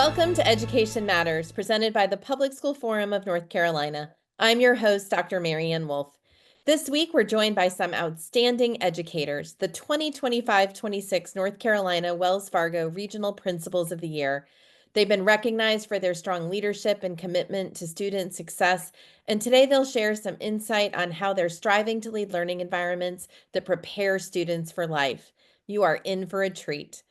Welcome to Education Matters, presented by the Public School Forum of North Carolina. I'm your host, Dr. Marianne Wolf. This week, we're joined by some outstanding educators, the 2025-26 North Carolina Wells Fargo Regional Principals of the Year. They've been recognized for their strong leadership and commitment to student success, and today they'll share some insight on how they're striving to lead learning environments that prepare students for life. You are in for a treat.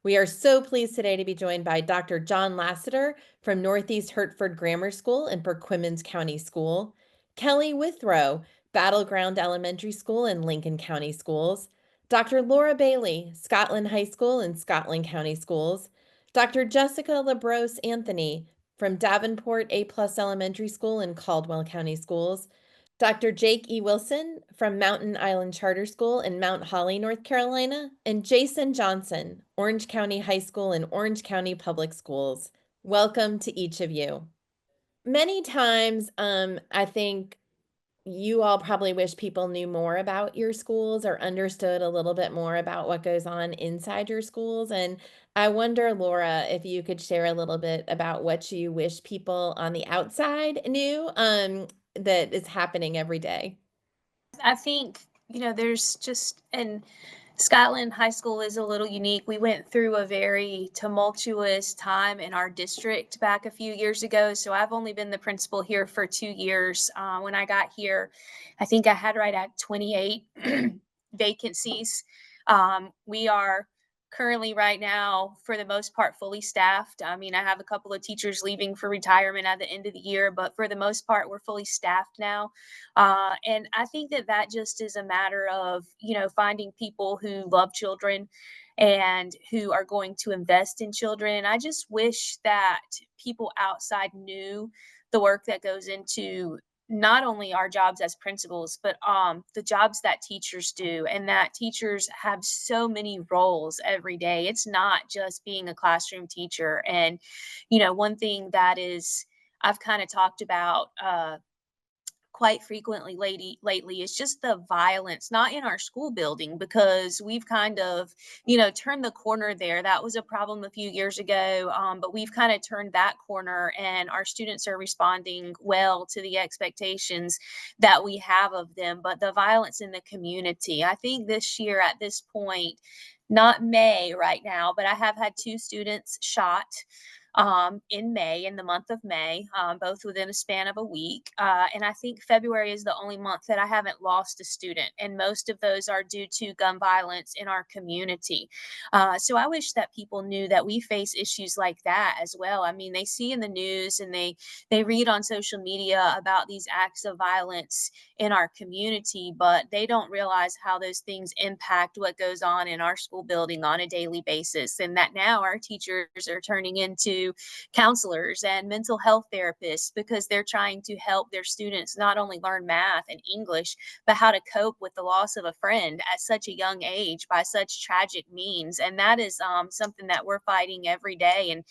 We are so pleased today to be joined by Dr. John Lassiter from Northeast Hertford Grammar School and Perquimans County School, Kelly Withrow, Battleground Elementary School and Lincoln County Schools, Dr. Laura Bailey, Scotland High School and Scotland County Schools, Dr. Jessica LaBrose Anthony from Davenport A+ Elementary School and Caldwell County Schools, Dr. Jake E. Wilson from Mountain Island Charter School in Mount Holly, North Carolina, and Jason Johnson, Orange County High School and Orange County Public Schools. Welcome to each of you. Many times, I think you all probably wish people knew more about your schools or understood a little bit more about what goes on inside your schools. And I wonder, Laura, if you could share a little bit about what you wish people on the outside knew that is happening every day. I think, there's just, and Scotland High School is a little unique. We went through a very tumultuous time in our district back a few years ago. So I've only been the principal here for 2 years. When I got here, I think I had right at 28 vacancies. We are currently right now, for the most part, fully staffed. I mean, I have a couple of teachers leaving for retirement at the end of the year, but for the most part, we're fully staffed now. And I think that just is a matter of, finding people who love children and who are going to invest in children. I just wish that people outside knew the work that goes into not only our jobs as principals, but the jobs that teachers do, and that teachers have so many roles every day. It's not just being a classroom teacher. And, one thing that is I've kind of talked about quite frequently lately is just the violence, not in our school building, because we've kind of, turned the corner there. That was a problem a few years ago, but we've kind of turned that corner, and our students are responding well to the expectations that we have of them. But the violence in the community, I think this year at this point, not May right now, but I have had 2 students shot in May, in the month of May, both within a span of a week. And I think February is the only month that I haven't lost a student. And most of those are due to gun violence in our community. So I wish that people knew that we face issues like that as well. I mean, they see in the news and they read on social media about these acts of violence in our community, but they don't realize how those things impact what goes on in our school building on a daily basis. And that now our teachers are turning into counselors and mental health therapists because they're trying to help their students not only learn math and English, but how to cope with the loss of a friend at such a young age by such tragic means. And that is something that we're fighting every day. And,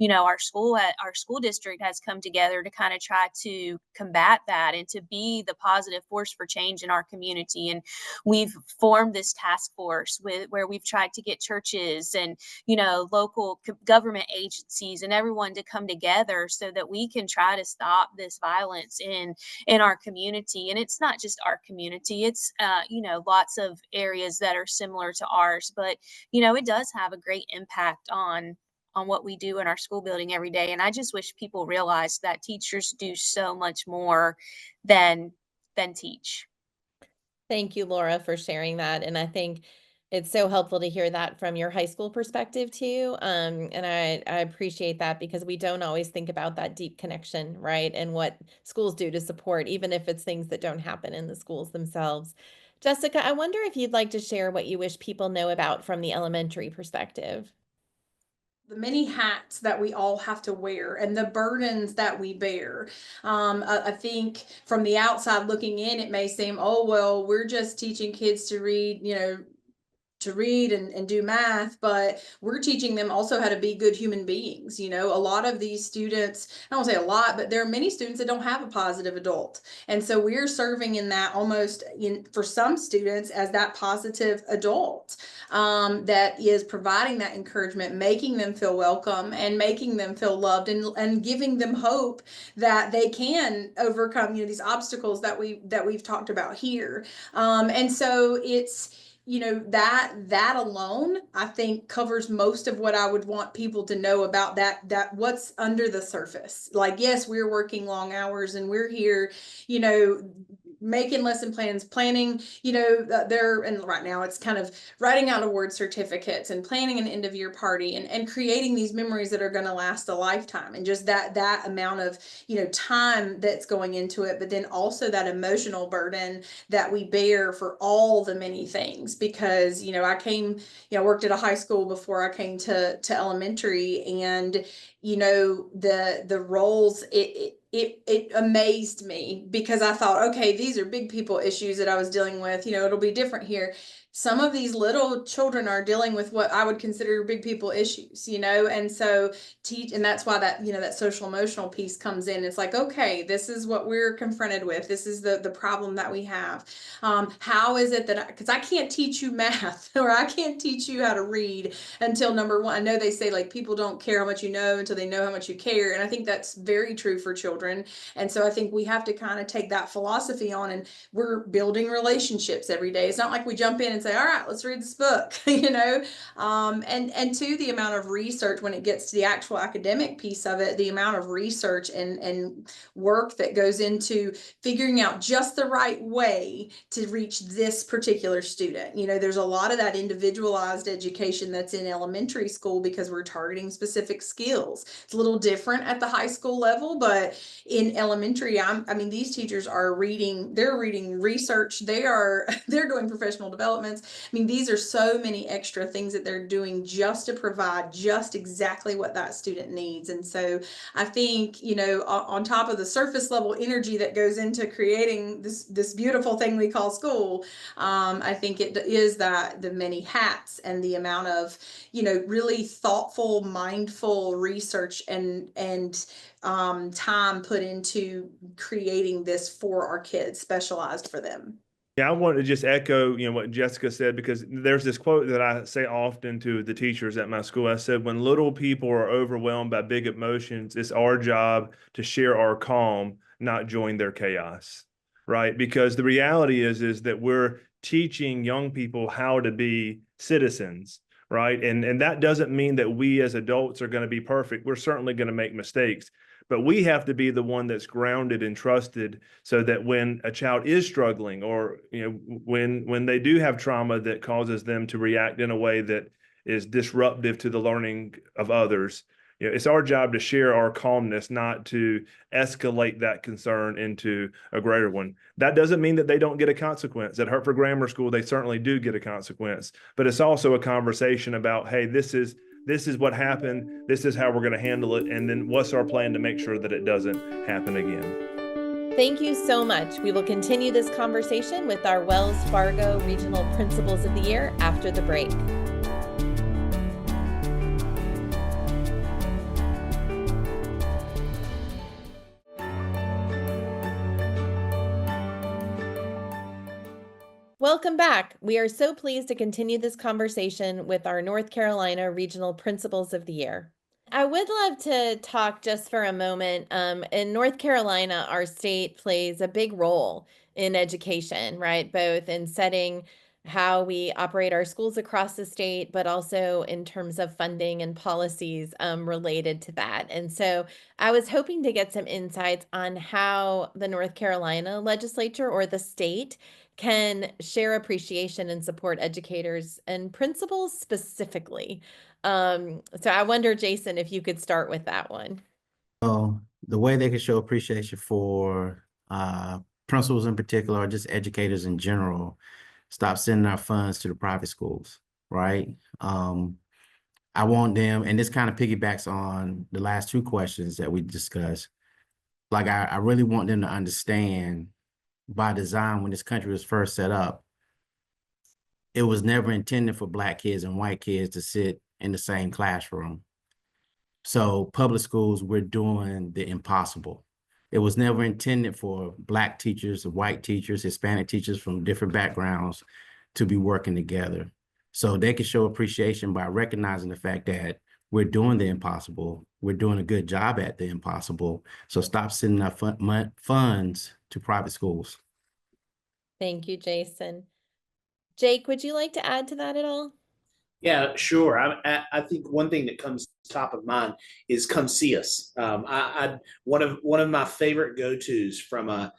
our school district has come together to kind of try to combat that and to be the positive force for change in our community. And we've formed this task force where we've tried to get churches and, local government agencies and everyone to come together so that we can try to stop this violence in our community. And it's not just our community, it's lots of areas that are similar to ours, but it does have a great impact on what we do in our school building every day. And I just wish people realize that teachers do so much more than teach. Thank you, Laura, for sharing that. And I think it's so helpful to hear that from your high school perspective too. And I appreciate that because we don't always think about that deep connection, right? And what schools do to support, even if it's things that don't happen in the schools themselves. Jessica, I wonder if you'd like to share what you wish people know about from the elementary perspective. The many hats that we all have to wear and the burdens that we bear. I think from the outside looking in, it may seem, oh, well, we're just teaching kids to read, to read and do math, but we're teaching them also how to be good human beings. A lot of these students, I don't say a lot, but there are many students that don't have a positive adult. And so we're serving in that almost for some students as that positive adult that is providing that encouragement, making them feel welcome and making them feel loved and giving them hope that they can overcome, these obstacles that we've talked about here. And so it's, that alone, I think, covers most of what I would want people to know about that what's under the surface. Like, yes, we're working long hours and we're here, making lesson plans, planning, and right now it's kind of writing out award certificates and planning an end of year party and creating these memories that are going to last a lifetime, and just that amount of, time that's going into it, but then also that emotional burden that we bear for all the many things. Because, I worked at a high school before I came to elementary, and, the roles, it amazed me, because I thought, okay, these are big people issues that I was dealing with, it'll be different here. Some of these little children are dealing with what I would consider big people issues, and so and that's why that, that social emotional piece comes in. It's like, okay, this is what we're confronted with. This is the problem that we have. How is it that, because I can't teach you math or I can't teach you how to read until, number one, I know they say, like, people don't care how much you know until they know how much you care. And I think that's very true for children. And so I think we have to kind of take that philosophy on, and we're building relationships every day. It's not like we jump in and say, all right, let's read this book, and to the amount of research when it gets to the actual academic piece of it, the amount of research and work that goes into figuring out just the right way to reach this particular student. There's a lot of that individualized education that's in elementary school because we're targeting specific skills. It's a little different at the high school level, but in elementary, these teachers are they're reading research, they're doing professional developments. These are so many extra things that they're doing just to provide just exactly what that student needs. And so I think, on top of the surface level energy that goes into creating this beautiful thing we call school, I think it is that the many hats and the amount of, really thoughtful, mindful research and time put into creating this for our kids, specialized for them. Yeah, I want to just echo, what Jessica said, because there's this quote that I say often to the teachers at my school. I said, when little people are overwhelmed by big emotions, it's our job to share our calm, not join their chaos, right? Because the reality is that we're teaching young people how to be citizens, right? And that doesn't mean that we as adults are going to be perfect. We're certainly going to make mistakes. But we have to be the one that's grounded and trusted, so that when a child is struggling, or when they do have trauma that causes them to react in a way that is disruptive to the learning of others, it's our job to share our calmness, not to escalate that concern into a greater one. That doesn't mean that they don't get a consequence. At Hertford Grammar School, they certainly do get a consequence, but it's also a conversation about, hey, this is what happened. This is how we're going to handle it. And then what's our plan to make sure that it doesn't happen again? Thank you so much. We will continue this conversation with our Wells Fargo Regional Principals of the Year after the break. Welcome back. We are so pleased to continue this conversation with our North Carolina Regional Principals of the Year. I would love to talk just for a moment. In North Carolina, our state plays a big role in education, right? Both in setting how we operate our schools across the state, but also in terms of funding and policies related to that. And so I was hoping to get some insights on how the North Carolina legislature or the state can share appreciation and support educators and principals specifically. So I wonder, Jason, if you could start with that one. The way they can show appreciation for principals in particular, or just educators in general, stop sending our funds to the private schools, right? I want them, and this kind of piggybacks on the last two questions that we discussed. Like, I really want them to understand, by design, when this country was first set up, it was never intended for Black kids and white kids to sit in the same classroom. So public schools, we're doing the impossible. It was never intended for Black teachers, white teachers, Hispanic teachers from different backgrounds to be working together. So they can show appreciation by recognizing the fact that we're doing the impossible. We're doing a good job at the impossible. So stop sending our funds to private schools. Thank you, Jason. Jake, would you like to add to that at all? Yeah, sure. I think one thing that comes top of mind is come see us. One of my favorite go-tos from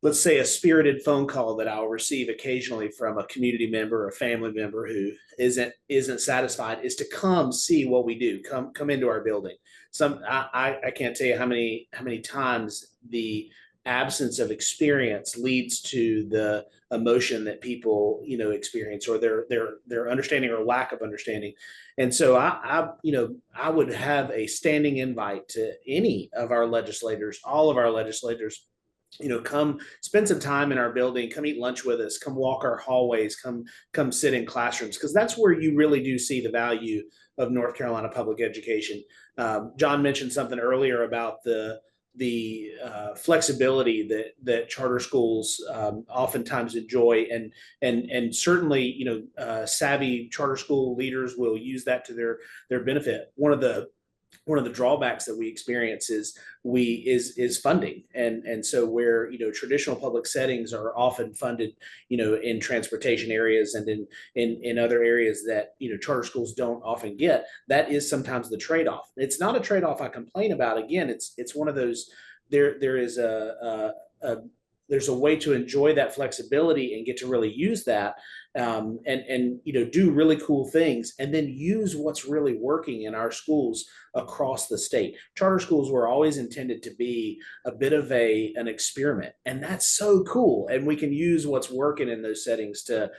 let's say a spirited phone call that I'll receive occasionally from a community member or a family member who isn't satisfied is to come see what we do. Come into our building. I can't tell you how many times the absence of experience leads to the emotion that people experience, or their understanding or lack of understanding. And so I would have a standing invite to any of our legislators, all of our legislators, come spend some time in our building, come eat lunch with us, come walk our hallways, come sit in classrooms, because that's where you really do see the value of North Carolina public education. John mentioned something earlier about the flexibility that charter schools oftentimes enjoy, and certainly savvy charter school leaders will use that to their benefit. One of the drawbacks that we experience is funding, and so where traditional public settings are often funded in transportation areas and in other areas that charter schools don't often get. That is sometimes the trade-off. It's not a trade-off I complain about. Again, it's one of those. There is there's a way to enjoy that flexibility and get to really use that, and do really cool things, and then use what's really working in our schools across the state. Charter schools were always intended to be a bit of an experiment, and that's so cool. And we can use what's working in those settings to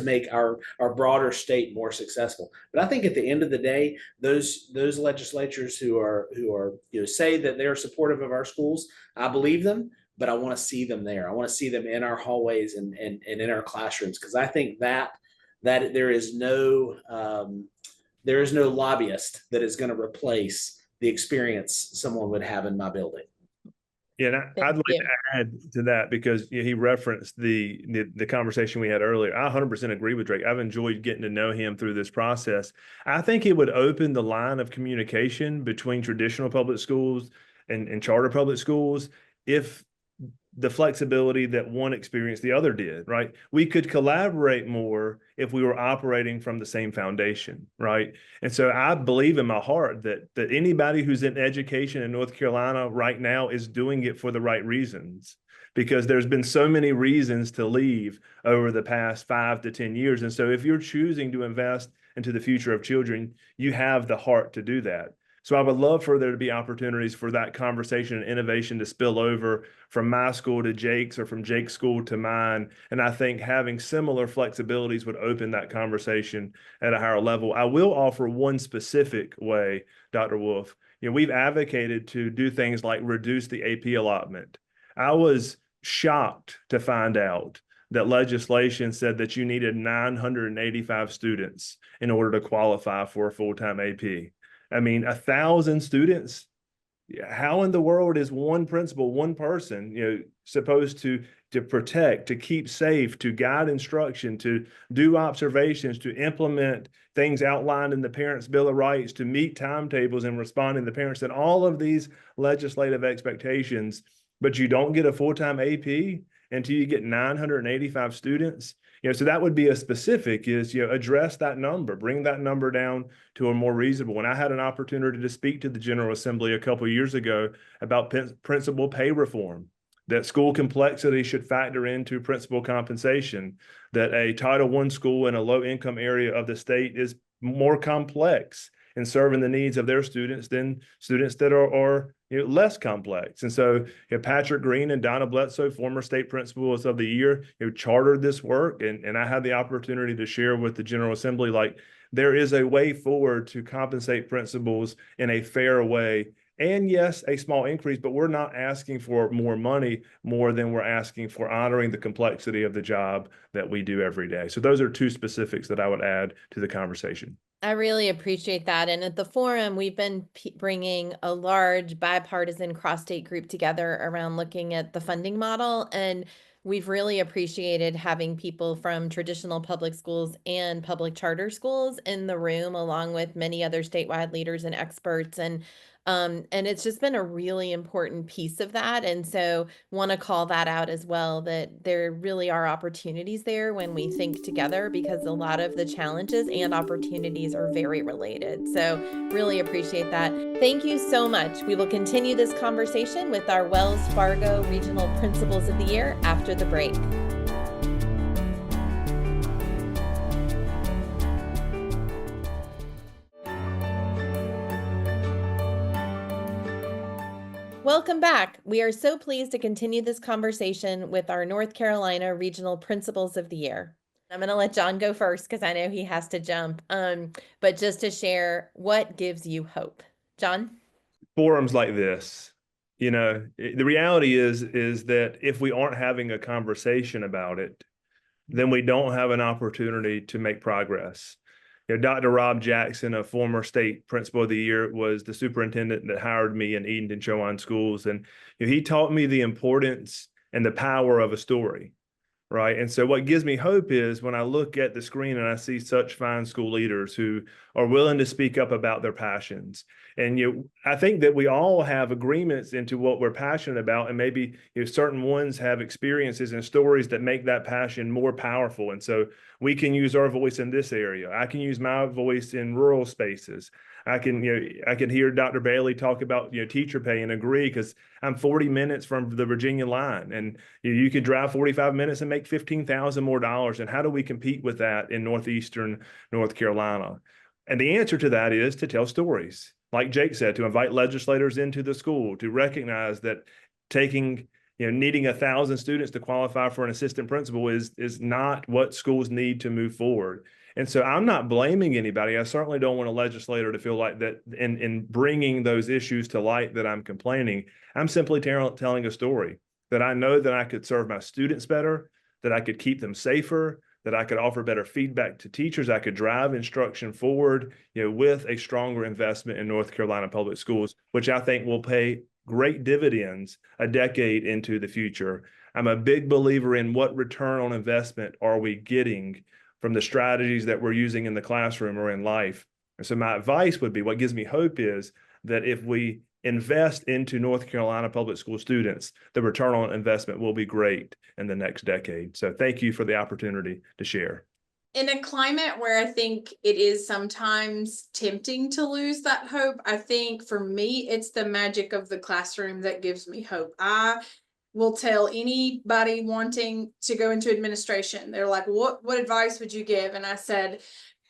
make our broader state more successful. But I think at the end of the day, those legislatures who are say that they're supportive of our schools, I believe them, but I want to see them there. I want to see them in our hallways and in our classrooms, because I think that there is no lobbyist that is going to replace the experience someone would have in my building. Yeah, and I'd like to add to that, because he referenced the conversation we had earlier. I 100% agree with Drake. I've enjoyed getting to know him through this process. I think it would open the line of communication between traditional public schools and charter public schools if the flexibility that one experienced the other did, right? We could collaborate more if we were operating from the same foundation, right? And so I believe in my heart that anybody who's in education in North Carolina right now is doing it for the right reasons, because there's been so many reasons to leave over the past 5 to 10 years. And so if you're choosing to invest into the future of children, you have the heart to do that. So I would love for there to be opportunities for that conversation and innovation to spill over from my school to Jake's, or from Jake's school to mine. And I think having similar flexibilities would open that conversation at a higher level. I will offer one specific way, Dr. Wolf. We've advocated to do things like reduce the AP allotment. I was shocked to find out that legislation said that you needed 985 students in order to qualify for a full-time AP. I mean, 1,000 students. How in the world is one principal, one person, supposed to protect, to keep safe, to guide instruction, to do observations, to implement things outlined in the Parents' Bill of Rights, to meet timetables and responding to the parents, and all of these legislative expectations, but you don't get a full-time AP until you get 985 students? So that would be a specific is, address that number, bring that number down to a more reasonable. And I had an opportunity to speak to the General Assembly a couple of years ago about principal pay reform, that school complexity should factor into principal compensation, that a Title I school in a low-income area of the state is more complex in serving the needs of their students than students that are less complex. And so Patrick Green and Donna Bledsoe, former state principals of the year, chartered this work. And I had the opportunity to share with the General Assembly, like, there is a way forward to compensate principals in a fair way And yes, a small increase, but we're not asking for more money more than we're asking for honoring the complexity of the job that we do every day. So those are two specifics that I would add to the conversation. I really appreciate that. And at the forum, we've been bringing a large bipartisan cross-state group together around looking at the funding model. And we've really appreciated having people from traditional public schools and public charter schools in the room, along with many other statewide leaders and experts. And it's just been a really important piece of that. And so want to call that out as well, that there really are opportunities there when we think together, because a lot of the challenges and opportunities are very related. So really appreciate that. Thank you so much. We will continue this conversation with our Wells Fargo Regional Principals of the Year after the break. Welcome back. We are so pleased to continue this conversation with our North Carolina Regional Principals of the Year. I'm going to let John go first because I know he has to jump. But just to share, what gives you hope? John? Forums like this, the reality is that if we aren't having a conversation about it, then we don't have an opportunity to make progress. Dr. Rob Jackson, a former state principal of the year, was the superintendent that hired me in Edenton Chowan schools. And he taught me the importance and the power of a story, right? And so what gives me hope is when I look at the screen and I see such fine school leaders who are willing to speak up about their passions. And I think that we all have agreements into what we're passionate about, and maybe certain ones have experiences and stories that make that passion more powerful. And so we can use our voice in this area. I can use my voice in rural spaces. I can hear Dr. Bailey talk about teacher pay and agree, because I'm 40 minutes from the Virginia line, and you could drive 45 minutes and make $15,000 more dollars. And how do we compete with that in northeastern North Carolina? And the answer to that is to tell stories. Like Jake said, to invite legislators into the school, to recognize that needing 1,000 students to qualify for an assistant principal is not what schools need to move forward. And so I'm not blaming anybody. I certainly don't want a legislator to feel like that in bringing those issues to light that I'm complaining. I'm simply telling a story that I know that I could serve my students better, that I could keep them safer, that I could offer better feedback to teachers. I could drive instruction forward, with a stronger investment in North Carolina public schools, which I think will pay great dividends a decade into the future. I'm a big believer in what return on investment are we getting from the strategies that we're using in the classroom or in life. And so my advice would be, what gives me hope is that if we invest into North Carolina public school students, the return on investment will be great in the next decade. So thank you for the opportunity to share. In a climate where I think it is sometimes tempting to lose that hope, I think for me, it's the magic of the classroom that gives me hope. I will tell anybody wanting to go into administration, they're like, what advice would you give? And I said,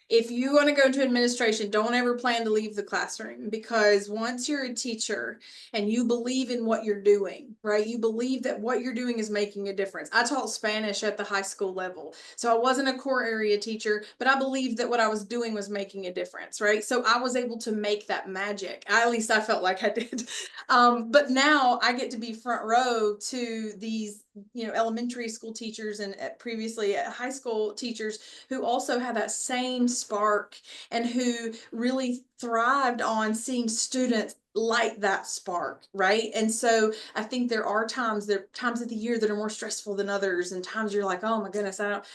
if you want to go into administration, don't ever plan to leave the classroom, because once you're a teacher and you believe in what you're doing, right? You believe that what you're doing is making a difference. I taught Spanish at the high school level, so I wasn't a core area teacher, but I believed that what I was doing was making a difference, right? So I was able to make that magic. At least I felt like I did. But now I get to be front row to these elementary school teachers and previously high school teachers who also have that same spark and who really thrived on seeing students light that spark, right? And so I think there are times of the year that are more stressful than others, and times you're like, oh my goodness, I don't.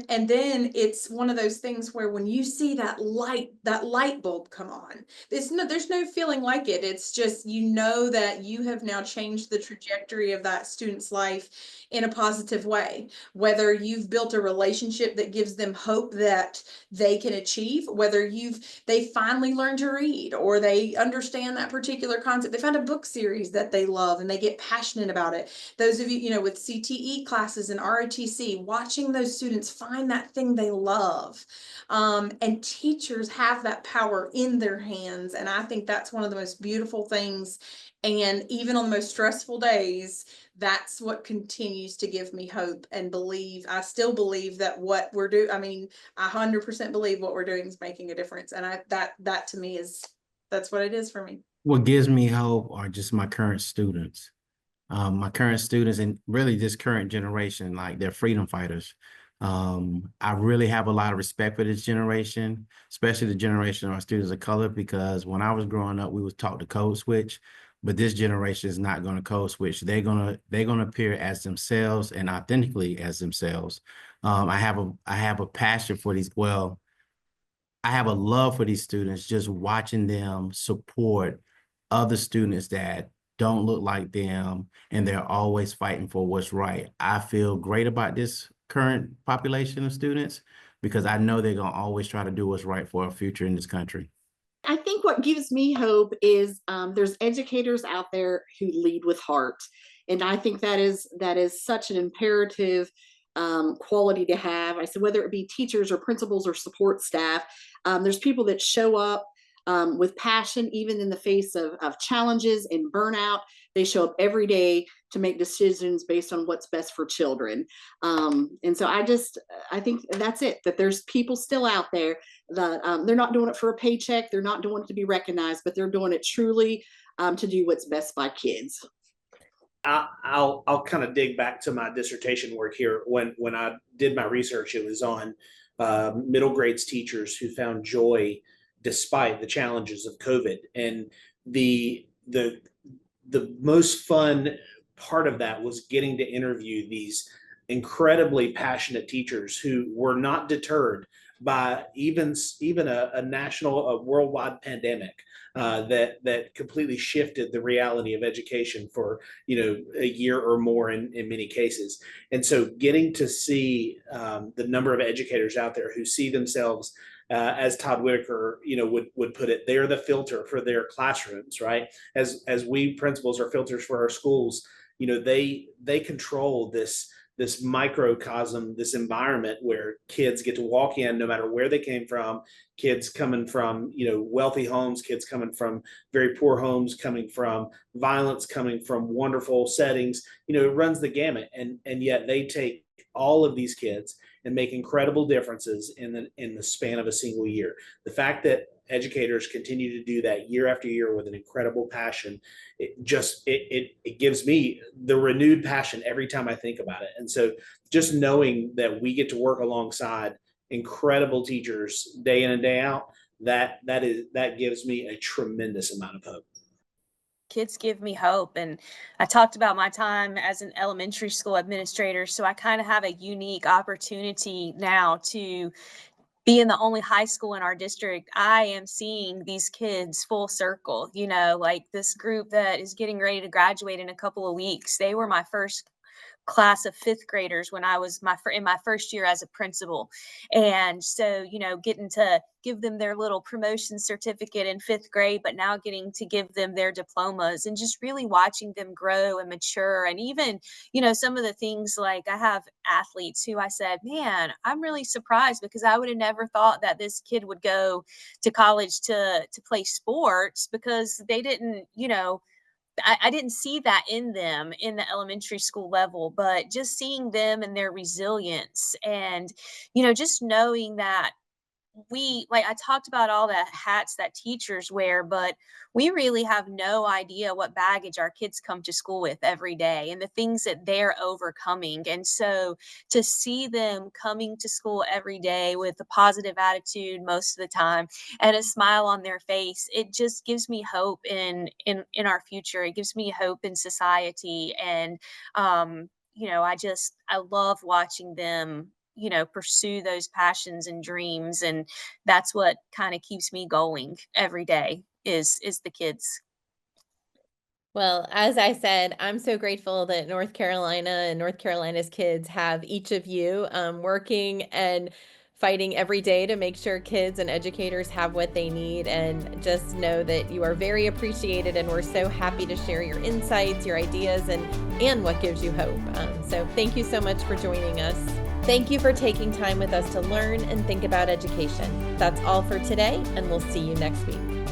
And then it's one of those things where when you see that light bulb come on, there's no feeling like it. It's just that you have now changed the trajectory of that student's life in a positive way. Whether you've built a relationship that gives them hope that they can achieve, whether they finally learned to read, or they understand that particular concept, they found a book series that they love and they get passionate about it. Those of you, with CTE classes and ROTC, watching those students find that thing they love. And teachers have that power in their hands. And I think that's one of the most beautiful things. And even on the most stressful days, that's what continues to give me hope and believe. I still believe that what we're doing, I 100% believe what we're doing is making a difference. And that to me that's what it is for me. What gives me hope are just my current students. My current students and really this current generation, like they're freedom fighters. I really have a lot of respect for this generation, especially the generation of our students of color, because when I was growing up, we was taught to code switch, but this generation is not going to code switch. They're gonna appear as themselves and authentically as themselves. I have a passion for these. Well, I have a love for these students, just watching them support other students that don't look like them, and they're always fighting for what's right. I feel great about this current population of students because I know they're gonna always try to do what's right for our future in this country. I think what gives me hope is there's educators out there who lead with heart, and I think that is such an imperative quality to have. I said whether it be teachers or principals or support staff, there's people that show up with passion, even in the face of challenges and burnout. They show up every day to make decisions based on what's best for children. And so I think that's it, that there's people still out there that they're not doing it for a paycheck. They're not doing it to be recognized, but they're doing it truly to do what's best by kids. I'll kind of dig back to my dissertation work here. When I did my research, it was on middle grades teachers who found joy despite the challenges of COVID. And the most fun part of that was getting to interview these incredibly passionate teachers who were not deterred by even a national, a worldwide pandemic that completely shifted the reality of education for a year or more in many cases. And so getting to see the number of educators out there who see themselves as Todd Whitaker, would put it, they're the filter for their classrooms, right? As we principals are filters for our schools, they control this microcosm, this environment where kids get to walk in no matter where they came from, kids coming from, wealthy homes, kids coming from very poor homes, coming from violence, coming from wonderful settings, it runs the gamut. And yet they take all of these kids and make incredible differences in the span of a single year. The fact that educators continue to do that year after year with an incredible passion, it gives me the renewed passion every time I think about it. And so just knowing that we get to work alongside incredible teachers day in and day out, that gives me a tremendous amount of hope. Kids give me hope. And I talked about my time as an elementary school administrator. So I kind of have a unique opportunity now to be in the only high school in our district. I am seeing these kids full circle, like this group that is getting ready to graduate in a couple of weeks. They were my first class of fifth graders when I was in my first year as a principal. And so, getting to give them their little promotion certificate in fifth grade, but now getting to give them their diplomas and just really watching them grow and mature. And even, some of the things, like I have athletes who I said, man, I'm really surprised because I would have never thought that this kid would go to college to play sports, because they didn't, I didn't see that in them in the elementary school level, but just seeing them and their resilience and, just knowing that I talked about all the hats that teachers wear, but we really have no idea what baggage our kids come to school with every day and the things that they're overcoming. And so to see them coming to school every day with a positive attitude most of the time and a smile on their face, it just gives me hope in our future. It gives me hope in society. And, I love watching them pursue those passions and dreams. And that's what kind of keeps me going every day is the kids. Well, as I said, I'm so grateful that North Carolina and North Carolina's kids have each of you working and fighting every day to make sure kids and educators have what they need. And just know that you are very appreciated, and we're so happy to share your insights, your ideas, and what gives you hope. So thank you so much for joining us. Thank you for taking time with us to learn and think about education. That's all for today, and we'll see you next week.